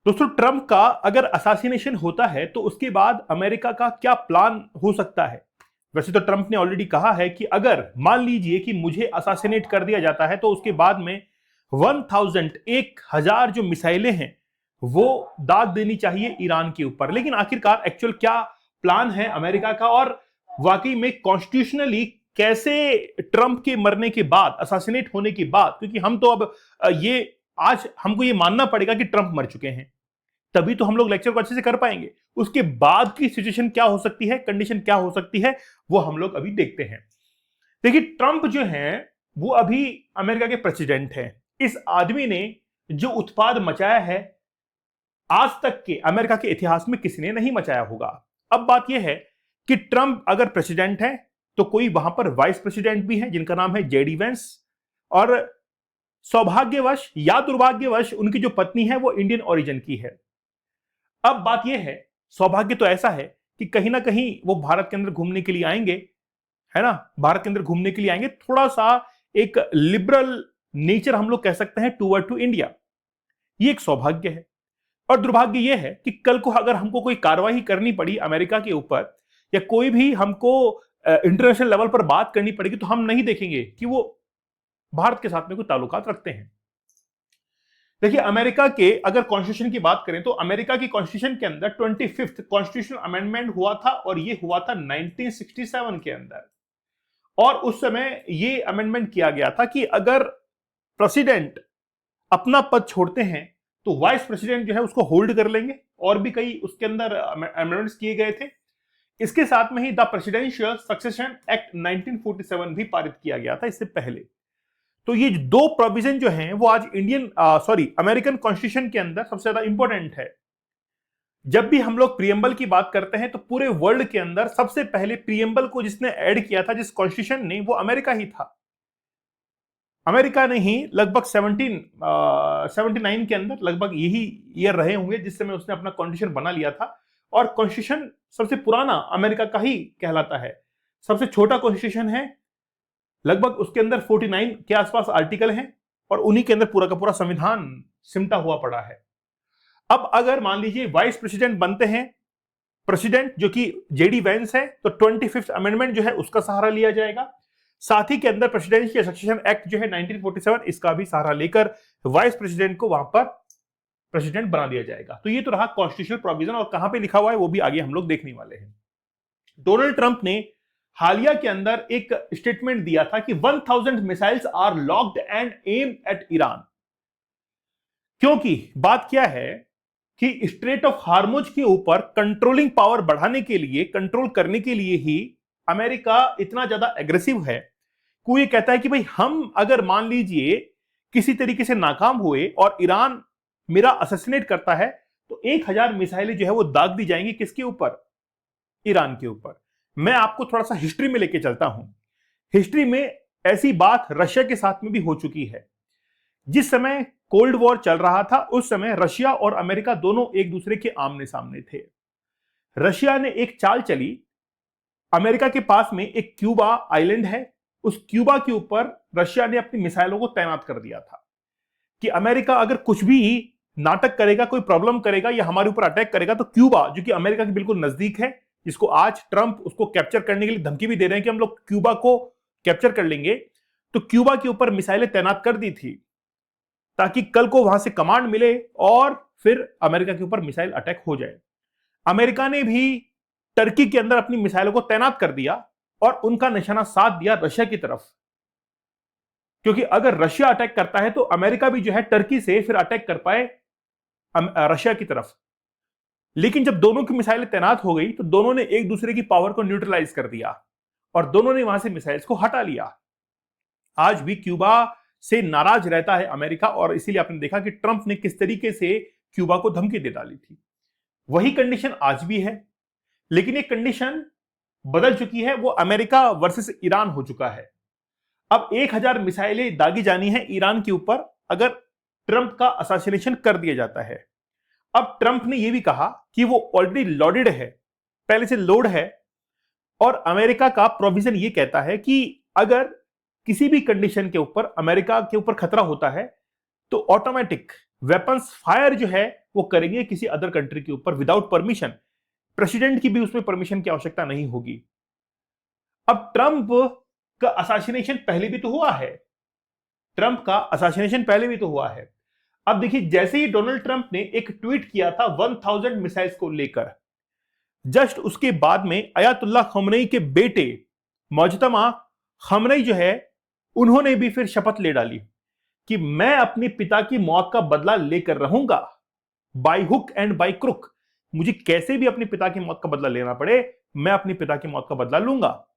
दोस्तों, ट्रंप का अगर असासिनेशन होता है तो उसके बाद अमेरिका का क्या प्लान हो सकता है? वैसे तो ट्रंप ने ऑलरेडी कहा है कि अगर मान लीजिए कि मुझे असासिनेट कर दिया जाता है तो उसके बाद में 1000 जो मिसाइलें हैं वो दाग देनी चाहिए ईरान के ऊपर। लेकिन आखिरकार एक्चुअल क्या प्लान है अमेरिका का, और वाकई में कॉन्स्टिट्यूशनली कैसे ट्रंप के मरने के बाद, असासिनेट होने के बाद, क्योंकि हम तो अब ये आज हमको ये मानना पड़ेगा कि ट्रंप मर चुके हैं, तभी तो हम लोग लेक्चर को अच्छे से कर पाएंगे। उसके बाद की सिचुएशन क्या हो सकती है, कंडीशन क्या हो सकती है, वो हम लोग अभी देखते हैं। देखिए, ट्रंप जो है वो अभी अमेरिका के प्रेसिडेंट हैं। इस आदमी ने जो उत्पाद मचाया है आज तक के अमेरिका के इतिहास में किसी ने नहीं मचाया होगा। अब बात यह है कि ट्रंप अगर प्रेसिडेंट है तो कोई वहां पर वाइस प्रेसिडेंट भी है जिनका नाम है जेडी वेंस, और सौभाग्यवश या दुर्भाग्यवश उनकी जो पत्नी है वो इंडियन ओरिजिन की है। अब बात यह है, सौभाग्य तो ऐसा है कि कहीं ना कहीं वो भारत के अंदर घूमने के लिए आएंगे, है ना, भारत के अंदर घूमने के लिए आएंगे। थोड़ा सा एक लिबरल नेचर हम लोग कह सकते हैं टूवर्ड टू इंडिया, ये एक सौभाग्य है। और दुर्भाग्य यह है कि कल को अगर हमको कोई कार्रवाई करनी पड़ी अमेरिका के ऊपर, या कोई भी हमको इंटरनेशनल लेवल पर बात करनी पड़ेगी, तो हम नहीं देखेंगे कि वो भारत के साथ में कोई ताल्लुकात रखते हैं। देखिए, अमेरिका के अगर कॉन्स्टिट्यूशन की बात करें तो अमेरिका की कॉन्स्टिट्यूशन के अंदर 25th कॉन्स्टिट्यूशनल अमेंडमेंट हुआ था, और ये हुआ था 1967 के अंदर। और उस समय ये अमेंडमेंट किया गया था कि अगर प्रेसिडेंट अपना पद छोड़ते हैं तो वाइस प्रेसिडेंट जो है उसको होल्ड कर लेंगे, और भी कई उसके अंदर अमेंडमेंट्स किए गए थे। इसके साथ में ही द प्रेसिडेंशियल सक्सेशन एक्ट 1947 भी पारित किया गया था इससे पहले। तो ये दो प्रोविजन जो हैं वो आज अमेरिकन कॉन्स्टिट्यूशन के अंदर सबसे ज्यादा इंपॉर्टेंट है। जब भी हम लोग प्रियम्बल की बात करते हैं तो पूरे वर्ल्ड के अंदर सबसे पहले प्रियम्बल को जिसने ऐड किया था, जिस कॉन्स्टिट्यूशन ने, वो अमेरिका ही था। अमेरिका ने ही लगभग 79 के अंदर लगभग यही ईयर रहे होंगे जिस समय उसने अपना कॉन्स्टिट्यूशन बना लिया था। और कॉन्स्टिट्यूशन सबसे पुराना अमेरिका का ही कहलाता है। सबसे छोटा कॉन्स्टिट्यूशन है, लगभग उसके अंदर 49 के आसपास आर्टिकल हैं, और उन्हीं के अंदर पूरा का पूरा संविधान सिमटा हुआ पड़ा है। अब अगर मान लीजिए वाइस प्रेसिडेंट बनते हैं प्रेसिडेंट जो कि जेडी वेंस है, तो 25th अमेंडमेंट जो है उसका सहारा लिया जाएगा। साथ ही के अंदर प्रेसिडेंशियल सक्सेशन एक्ट जो है 1947, इसका भी सहारा लेकर वाइस प्रेसिडेंट को वहां पर प्रेसिडेंट बना दिया जाएगा। तो ये तो रहा कॉन्स्टिट्यूशनल प्रोविजन, और कहां पे लिखा हुआ है वो भी आगे हम लोग देखने वाले हैं। डोनाल्ड ट्रंप ने हालिया के अंदर एक स्टेटमेंट दिया था कि 1000 missiles are locked and aimed at Iran. क्योंकि बात क्या है कि स्ट्रेट ऑफ हार्मुज के ऊपर कंट्रोलिंग पावर बढ़ाने के लिए, कंट्रोल करने के लिए ही अमेरिका इतना ज्यादा एग्रेसिव है। कोई कहता है कि भाई हम अगर मान लीजिए किसी तरीके से नाकाम हुए और ईरान मेरा असैसिनेट करता है तो 1000 मिसाइलें जो है वो दाग दी जाएंगी किसके ऊपर? ईरान के ऊपर। मैं आपको थोड़ा सा हिस्ट्री में लेके चलता हूं। हिस्ट्री में ऐसी बात रशिया के साथ में भी हो चुकी है। जिस समय कोल्ड वॉर चल रहा था उस समय रशिया और अमेरिका दोनों एक दूसरे के आमने सामने थे। रशिया ने एक चाल चली, अमेरिका के पास में एक क्यूबा आइलैंड है, उस क्यूबा के ऊपर रशिया ने अपनी मिसाइलों को तैनात कर दिया था कि अमेरिका अगर कुछ भी नाटक करेगा, कोई प्रॉब्लम करेगा या हमारे ऊपर अटैक करेगा, तो क्यूबा जो कि अमेरिका के बिल्कुल नजदीक है, जिसको आज ट्रंप उसको कैप्चर करने के लिए धमकी भी दे रहे हैं कि हम लोग क्यूबा को कैप्चर कर लेंगे, तो क्यूबा के ऊपर मिसाइलें तैनात कर दी थी ताकि कल को वहां से कमांड मिले और फिर अमेरिका के ऊपर मिसाइल अटैक हो जाए। अमेरिका ने भी टर्की के अंदर अपनी मिसाइलों को तैनात कर दिया और उनका निशाना साध दिया रशिया की तरफ, क्योंकि अगर रशिया अटैक करता है तो अमेरिका भी जो है टर्की से फिर अटैक कर पाए रशिया की तरफ। लेकिन जब दोनों की मिसाइलें तैनात हो गई तो दोनों ने एक दूसरे की पावर को न्यूट्रलाइज कर दिया और दोनों ने वहां से मिसाइल्स को हटा लिया। आज भी क्यूबा से नाराज रहता है अमेरिका, और इसीलिए आपने देखा कि ट्रंप ने किस तरीके से क्यूबा को धमकी दे डाली थी। वही कंडीशन आज भी है, लेकिन एक कंडीशन बदल चुकी है, वो अमेरिका वर्सेस ईरान हो चुका है। अब 1000 मिसाइलें दागी जानी है ईरान के ऊपर अगर ट्रंप का असैसिनेशन कर दिया जाता है। अब ट्रंप ने यह भी कहा कि वो ऑलरेडी लोडेड है, पहले से लोड है, और अमेरिका का प्रोविजन यह कहता है कि अगर किसी भी कंडीशन के ऊपर अमेरिका के ऊपर खतरा होता है तो ऑटोमेटिक वेपन्स फायर जो है वो करेंगे किसी अदर कंट्री के ऊपर विदाउट परमिशन। प्रेसिडेंट की भी उसमें परमिशन की आवश्यकता नहीं होगी। अब ट्रंप का असैसिनेशन पहले भी तो हुआ है, ट्रंप का असैसिनेशन पहले भी तो हुआ है। अब देखिए, जैसे ही डोनाल्ड ट्रंप ने एक ट्वीट किया था 1000 मिसाइल्स को लेकर, जस्ट उसके बाद में अयातुल्लाह खमेनी के बेटे मोजतमा खमेनी जो है, उन्होंने भी फिर शपथ ले डाली कि मैं अपने पिता की मौत का बदला लेकर रहूंगा, by hook and by crook. मुझे कैसे भी अपने पिता की मौत का बदला लेना पड़े, मैं अपने पिता की मौत का बदला लूंगा।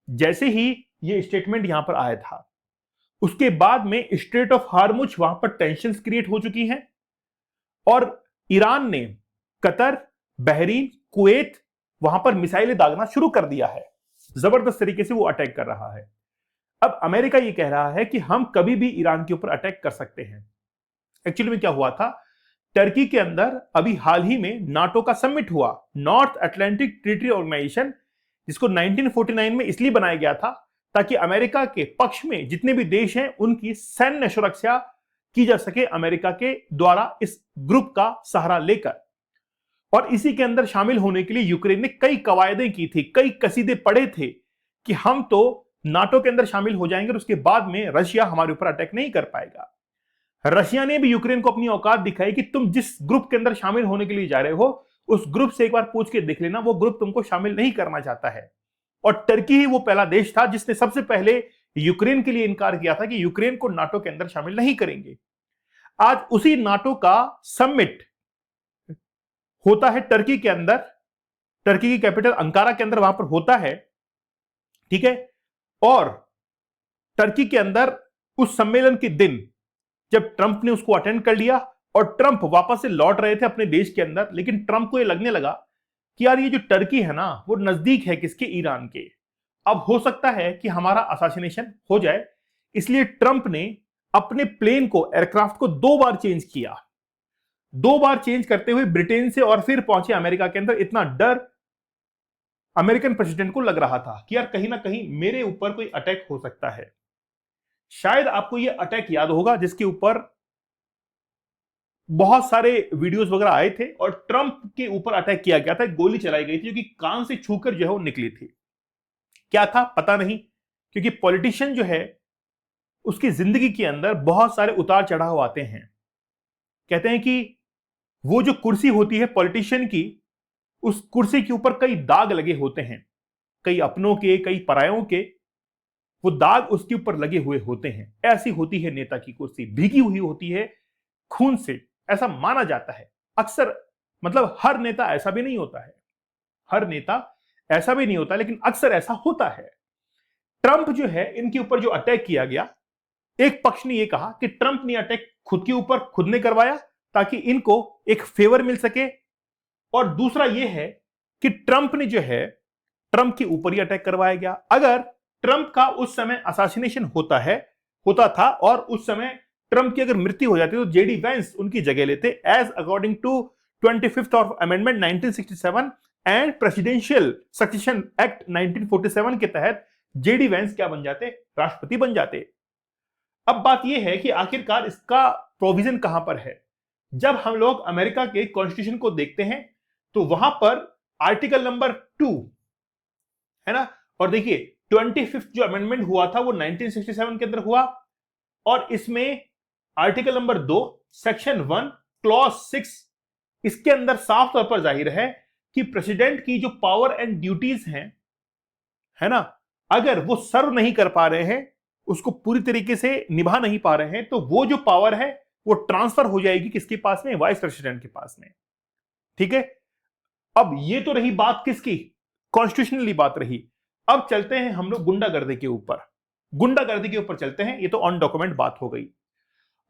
जैसे ही ये स्टेटमेंट यहां पर आया था, उसके बाद में स्ट्रेट ऑफ हार्मुज वहां पर टेंशन क्रिएट हो चुकी हैं और ईरान ने कतर, बहरीन, कुवैत वहां पर मिसाइलें दागना शुरू कर दिया है। जबरदस्त तरीके से वो अटैक कर रहा है। अब अमेरिका ये कह रहा है कि हम कभी भी ईरान के ऊपर अटैक कर सकते हैं। एक्चुअली में क्या हुआ था, टर्की के अंदर अभी हाल ही में नाटो का समिट हुआ, नॉर्थ अटलांटिक ट्रीटी ऑर्गेनाइजेशन, जिसको 1949 में इसलिए बनाया गया था ताकि अमेरिका के पक्ष में जितने भी देश हैं उनकी सैन्य सुरक्षा की जा सके अमेरिका के द्वारा इस ग्रुप का सहारा लेकर। और इसी के अंदर शामिल होने के लिए यूक्रेन ने कई कवायदें की थी, कई कसीदे पढ़े थे कि हम तो नाटो के अंदर शामिल हो जाएंगे और उसके बाद में रशिया हमारे ऊपर अटैक नहीं कर पाएगा। रशिया ने भी यूक्रेन को अपनी औकात दिखाई कि तुम जिस ग्रुप के अंदर शामिल होने के लिए जा रहे हो, उस ग्रुप से एक बार पूछ के देख लेना, वो ग्रुप तुमको शामिल नहीं करना चाहता है। और टर्की ही वो पहला देश था जिसने सबसे पहले यूक्रेन के लिए इनकार किया था कि यूक्रेन को नाटो के अंदर शामिल नहीं करेंगे। आज उसी नाटो का समिट होता है टर्की के अंदर, टर्की की कैपिटल अंकारा के अंदर वहां पर होता है, ठीक है। और टर्की के अंदर उस सम्मेलन के दिन जब ट्रंप ने उसको अटेंड कर लिया और ट्रंप वापस से लौट रहे थे अपने देश के अंदर, लेकिन ट्रंप को ये लगने लगा कि यार ये जो टर्की है ना, वो नजदीक है किसके, ईरान के। अब हो सकता है कि हमारा असैसिनेशन हो जाए, इसलिए ट्रंप ने अपने प्लेन को, एयरक्राफ्ट को 2 बार चेंज किया। 2 बार चेंज करते हुए ब्रिटेन से और फिर पहुंचे अमेरिका के अंदर। इतना डर अमेरिकन प्रेसिडेंट को लग रहा था कि यार कहीं ना कहीं मेरे ऊपर कोई अटैक हो सकता है। शायद आपको यह अटैक याद होगा जिसके ऊपर बहुत सारे वीडियोस वगैरह आए थे और ट्रंप के ऊपर अटैक किया गया था, गोली चलाई गई थी जो कि कान से छूकर जो है वो निकली थी। क्या था पता नहीं, क्योंकि पॉलिटिशियन जो है उसकी जिंदगी के अंदर बहुत सारे उतार चढ़ाव आते हैं। कहते हैं कि वो जो कुर्सी होती है पॉलिटिशियन की, उस कुर्सी के ऊपर कई दाग लगे होते हैं, कई अपनों के, कई परायों के, वो दाग उसके ऊपर लगे हुए होते हैं। ऐसी होती है नेता की कुर्सी, भीगी हुई होती है खून से, ऐसा माना जाता है। अक्सर, मतलब हर नेता ऐसा भी नहीं होता है, हर नेता ऐसा भी नहीं होता, लेकिन अक्सर ऐसा होता है। ट्रंप जो है, इनके ऊपर जो अटैक किया गया, एक पक्ष ने यह कहा कि ट्रंप ने अटैक खुद के ऊपर खुद ने करवाया ताकि इनको एक फेवर मिल सके, और दूसरा यह है कि ट्रंप ने जो है, ट्रंप के ऊपर ही अटैक करवाया गया। अगर ट्रंप का उस समय असैसिनेशन होता था और उस समय ट्रंप की अगर मृत्यु हो जाती तो जेडी वेंस उनकी जगह लेते, as according to 25th of amendment 1967 and presidential succession act 1947 के तहत जेडी वेंस क्या बन जाते, राष्ट्रपति बन जाते। अब बात यह है कि आखिरकार इसका प्रोविजन कहां पर है। जब हम लोग अमेरिका के कॉन्स्टिट्यूशन को देखते हैं तो वहां पर आर्टिकल नंबर 2 है ना, और देखिए 25th जो अमेंडमेंट हुआ था वो 1967 के अंदर हुआ, और इसमें आर्टिकल नंबर 2 सेक्शन 1 क्लॉज 6, इसके अंदर साफ तौर पर जाहिर है कि प्रेसिडेंट की जो पावर एंड ड्यूटीज हैं, है ना, अगर वो सर्व नहीं कर पा रहे हैं, उसको पूरी तरीके से निभा नहीं पा रहे हैं, तो वो जो पावर है वो ट्रांसफर हो जाएगी किसके पास में, वाइस प्रेसिडेंट के पास में। ठीक है, अब ये तो रही बात किसकी, कॉन्स्टिट्यूशनली बात रही। अब चलते हैं हम लोग गुंडागर्दी के ऊपर, गुंडागर्दी के ऊपर चलते हैं। ये तो ऑन डॉक्यूमेंट बात हो गई।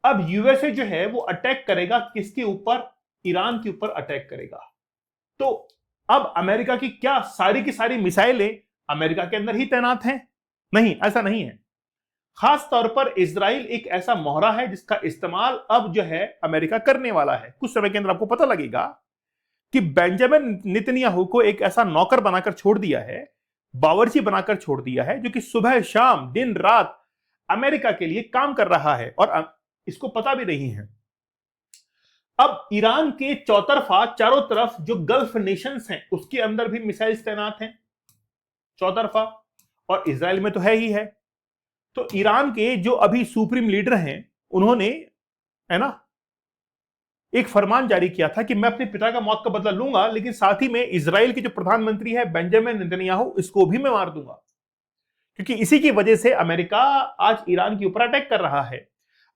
अब यूएसए जो है वो अटैक करेगा किसके ऊपर, ईरान के ऊपर अटैक करेगा। तो अब अमेरिका की क्या सारी की सारी मिसाइलें अमेरिका के अंदर ही तैनात हैं? नहीं, ऐसा नहीं है। खास तौर पर इजराइल एक ऐसा मोहरा है जिसका इस्तेमाल अब जो है अमेरिका करने वाला है। कुछ समय के अंदर आपको पता लगेगा कि बेंजामिन नेतन्याहू को एक ऐसा नौकर बनाकर छोड़ दिया है, बावर्ची बनाकर छोड़ दिया है, जो कि सुबह शाम दिन रात अमेरिका के लिए काम कर रहा है, और इसको पता भी नहीं है अब ईरान के चौतरफा चारों तरफ जो गल्फ नेशंस हैं उसके अंदर भी मिसाइल्स तैनात हैं चौतरफा, और इजराइल में तो है ही है। तो ईरान के जो अभी सुप्रीम लीडर हैं उन्होंने, है ना, एक फरमान जारी किया था कि मैं अपने पिता का मौत का बदला लूंगा, लेकिन साथ ही में इजराइल के जो प्रधानमंत्री है बेंजामिन नेतन्याहू, इसको भी मैं मार दूंगा, क्योंकि इसी की वजह से अमेरिका आज ईरान के ऊपर अटैक कर रहा है।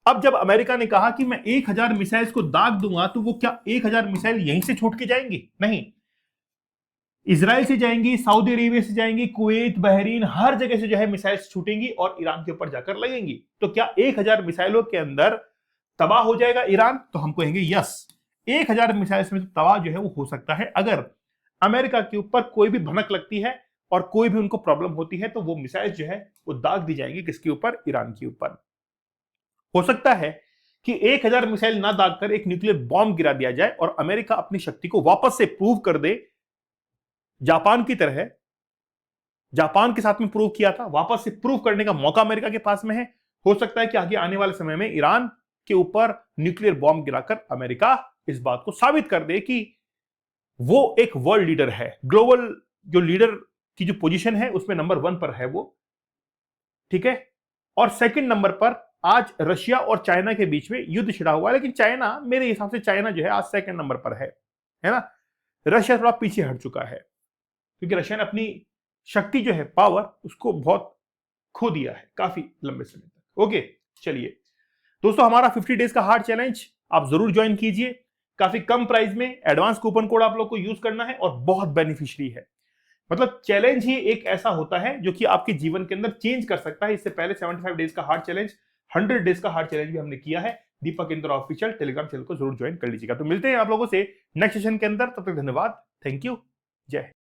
अब जब अमेरिका ने कहा कि मैं 1000 मिसाइल्स को दाग दूंगा, तो वो क्या 1000 मिसाइल यहीं से छूट के जाएंगी? नहीं, इजराइल से जाएंगी, सऊदी अरेबिया से जाएंगी, कुवैत, बहरीन, हर जगह से जो है मिसाइल्स छूटेंगी और ईरान के ऊपर जाकर लगेंगी। तो क्या 1000 मिसाइलों के अंदर तबाह हो जाएगा ईरान? तो हम कहेंगे यस, 1000 मिसाइल्स में तबाह जो है वो हो सकता है। अगर अमेरिका के ऊपर कोई भी भनक लगती है और कोई भी उनको प्रॉब्लम होती है, तो वो मिसाइल जो है वो दाग दी जाएंगी किसके ऊपर? ईरान के ऊपर। हो सकता है कि 1000 मिसाइल ना दागकर एक न्यूक्लियर बॉम्ब गिरा दिया जाए और अमेरिका अपनी शक्ति को वापस से प्रूव कर दे, जापान की तरह। जापान के साथ में प्रूव किया था, वापस से प्रूव करने का मौका अमेरिका के पास में है। हो सकता है कि आगे आने वाले समय में ईरान के ऊपर न्यूक्लियर बॉम्ब गिराकर अमेरिका इस बात को साबित कर दे कि वो एक वर्ल्ड लीडर है, ग्लोबल जो लीडर की जो पोजीशन है उसमें नंबर 1 पर है वो, ठीक है। और सेकंड नंबर पर आज रशिया और चाइना के बीच में युद्ध छिड़ा हुआ है, लेकिन चाइना, मेरे हिसाब से चाइना जो है आज सेकंड नंबर पर है ना। रशिया थोड़ा पीछे हट चुका है, क्योंकि रशिया ने अपनी शक्ति जो है, पावर, उसको बहुत खो दिया है काफी लंबे समय तक। ओके, चलिए दोस्तों, हमारा 50 डेज का हार्ड चैलेंज आप जरूर ज्वाइन कीजिए। काफी कम प्राइस में एडवांस कूपन कोड आप लोग को यूज करना है और बहुत बेनिफिशियरी है। मतलब चैलेंज ही एक ऐसा होता है जो कि आपके जीवन के अंदर चेंज कर सकता है। इससे पहले 75 डेज का हार्ड चैलेंज, 100 डेज का हार्ड चैलेंज भी हमने किया है। दीपक इंद्रा ऑफिशियल टेलीग्राम चैनल को जरूर ज्वाइन कर लीजिएगा। तो मिलते हैं आप लोगों से नेक्स्ट सेशन के अंदर, तब तक धन्यवाद, थैंक यू, जय हिंद।